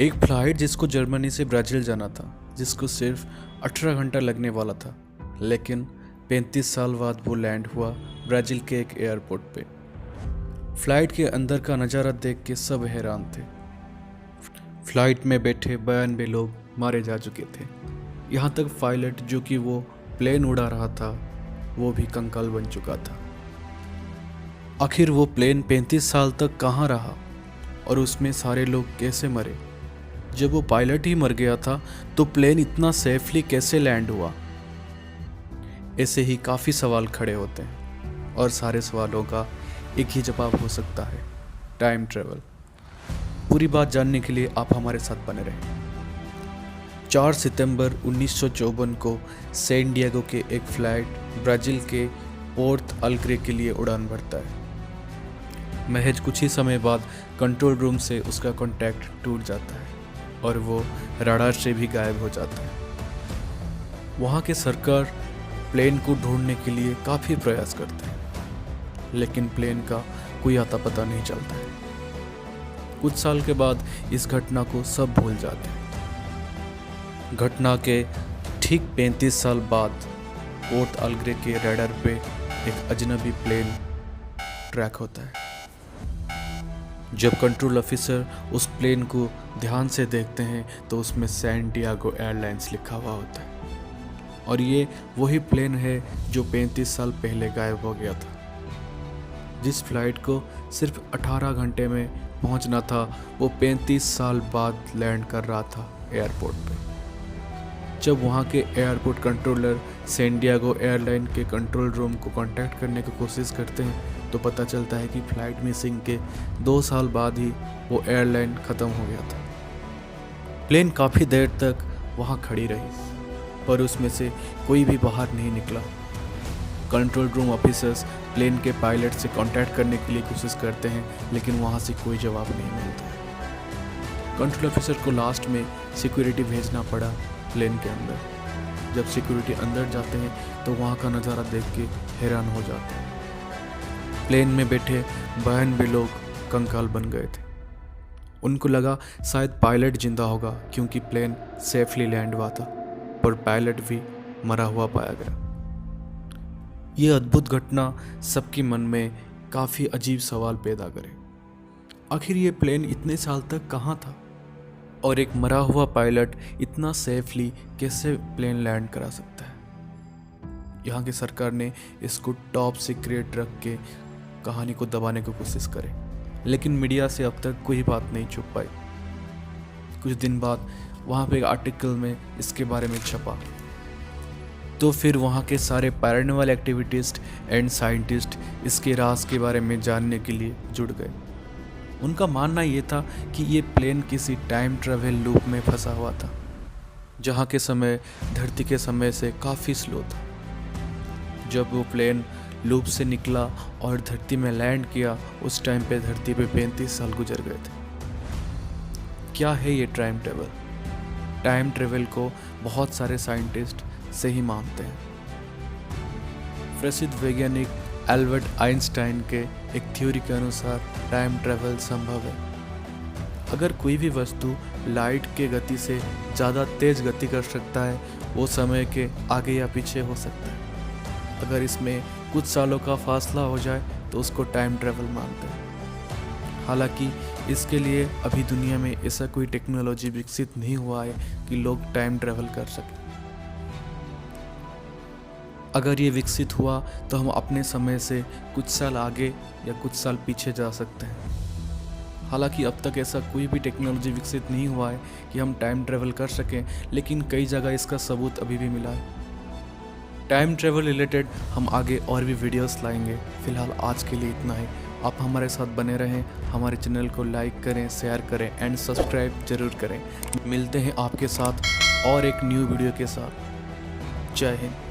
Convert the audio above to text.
एक फ्लाइट जिसको जर्मनी से ब्राज़ील जाना था, जिसको सिर्फ 18 घंटा लगने वाला था, लेकिन 35 साल बाद वो लैंड हुआ ब्राज़ील के एक एयरपोर्ट पे। फ्लाइट के अंदर का नज़ारा देख के सब हैरान थे। फ्लाइट में बैठे 92 लोग मारे जा चुके थे। यहाँ तक पायलट जो कि वो प्लेन उड़ा रहा था, वो भी कंकाल बन चुका था। आखिर वो प्लेन 35 साल तक कहाँ रहा और उसमें सारे लोग कैसे मरे? जब वो पायलट ही मर गया था तो प्लेन इतना सेफली कैसे लैंड हुआ? ऐसे ही काफ़ी सवाल खड़े होते हैं और सारे सवालों का एक ही जवाब हो सकता है, टाइम ट्रेवल। पूरी बात जानने के लिए आप हमारे साथ बने रहें। 4 सितंबर 1954 को सैन डिएगो के एक फ्लाइट ब्राज़ील के पोर्ट अल्ग्रे के लिए उड़ान भरता है। महज कुछ ही समय बाद कंट्रोल रूम से उसका कॉन्टैक्ट टूट जाता है और वो रडार से भी गायब हो जाता है। वहाँ के सरकार प्लेन को ढूंढने के लिए काफ़ी प्रयास करते हैं, लेकिन प्लेन का कोई आता पता नहीं चलता है। कुछ साल के बाद इस घटना को सब भूल जाते हैं। घटना के ठीक 35 साल बाद पोर्ट अल्ग्रे के रडार पे एक अजनबी प्लेन ट्रैक होता है। जब कंट्रोल ऑफिसर उस प्लेन को ध्यान से देखते हैं तो उसमें सैन डिएगो एयरलाइंस लिखा हुआ होता है, और ये वही प्लेन है जो 35 साल पहले गायब हो गया था। जिस फ्लाइट को सिर्फ 18 घंटे में पहुंचना था, वो 35 साल बाद लैंड कर रहा था एयरपोर्ट पे। जब वहाँ के airport controller San Diego airline के कंट्रोल रूम को कांटेक्ट करने की कोशिश करते हैं तो पता चलता है कि फ्लाइट मिसिंग के 2 साल बाद ही वो एयरलाइन ख़त्म हो गया था। प्लेन काफ़ी देर तक वहाँ खड़ी रही, पर उसमें से कोई भी बाहर नहीं निकला। कंट्रोल रूम ऑफिसर्स प्लेन के पायलट से कांटेक्ट करने के लिए कोशिश करते हैं, लेकिन वहाँ से कोई जवाब नहीं मिलता। कंट्रोल ऑफिसर को लास्ट में सिक्योरिटी भेजना पड़ा प्लेन के अंदर। जब सिक्योरिटी अंदर जाते हैं तो वहाँ का नज़ारा देख के हैरान हो जाते हैं। प्लेन में बैठे 92 लोग कंकाल बन गए थे। उनको लगा शायद पायलट जिंदा होगा क्योंकि प्लेन सेफली लैंड हुआ था, पर पायलट भी मरा हुआ पाया गया। ये अद्भुत घटना सबके मन में काफ़ी अजीब सवाल पैदा करे। आखिर ये प्लेन इतने साल तक कहाँ था और एक मरा हुआ पायलट इतना सेफली कैसे प्लेन लैंड करा सकता है? यहाँ की सरकार ने इसको टॉप सीक्रेट रख के कहानी को दबाने की कोशिश करे, लेकिन मीडिया से अब तक कोई बात नहीं छुप पाई। कुछ दिन बाद वहाँ पे एक आर्टिकल में इसके बारे में छपा, तो फिर वहाँ के सारे पैरानॉर्मल एक्टिविस्ट एंड साइंटिस्ट इसके राज के बारे में जानने के लिए जुड़ गए। उनका मानना ये था कि ये प्लेन किसी टाइम ट्रैवल लूप में फंसा हुआ था, जहाँ के समय धरती के समय से काफ़ी स्लो था। जब वो प्लेन लूप से निकला और धरती में लैंड किया, उस टाइम पे धरती पे 35 साल गुजर गए थे। क्या है ये टाइम ट्रैवल? टाइम ट्रैवल को बहुत सारे साइंटिस्ट सही मानते हैं। प्रसिद्ध वैज्ञानिक एल्बर्ट आइंस्टाइन के एक थ्योरी के अनुसार टाइम ट्रैवल संभव है। अगर कोई भी वस्तु लाइट के गति से ज़्यादा तेज गति कर सकता है, वो समय के आगे या पीछे हो सकता है। अगर इसमें कुछ सालों का फासला हो जाए तो उसको टाइम ट्रैवल मानते हैं। हालांकि इसके लिए अभी दुनिया में ऐसा कोई टेक्नोलॉजी विकसित नहीं हुआ है कि लोग टाइम ट्रैवल कर सकें। अगर ये विकसित हुआ तो हम अपने समय से कुछ साल आगे या कुछ साल पीछे जा सकते हैं। हालांकि अब तक ऐसा कोई भी टेक्नोलॉजी विकसित नहीं हुआ है कि हम टाइम ट्रैवल कर सकें, लेकिन कई जगह इसका सबूत अभी भी मिला है। टाइम ट्रैवल रिलेटेड हम आगे और भी वीडियोस लाएंगे। फिलहाल आज के लिए इतना ही। आप हमारे साथ बने रहें, हमारे चैनल को लाइक करें, शेयर करें एंड सब्सक्राइब जरूर करें। मिलते हैं आपके साथ और एक न्यू वीडियो के साथ। जय हिंद।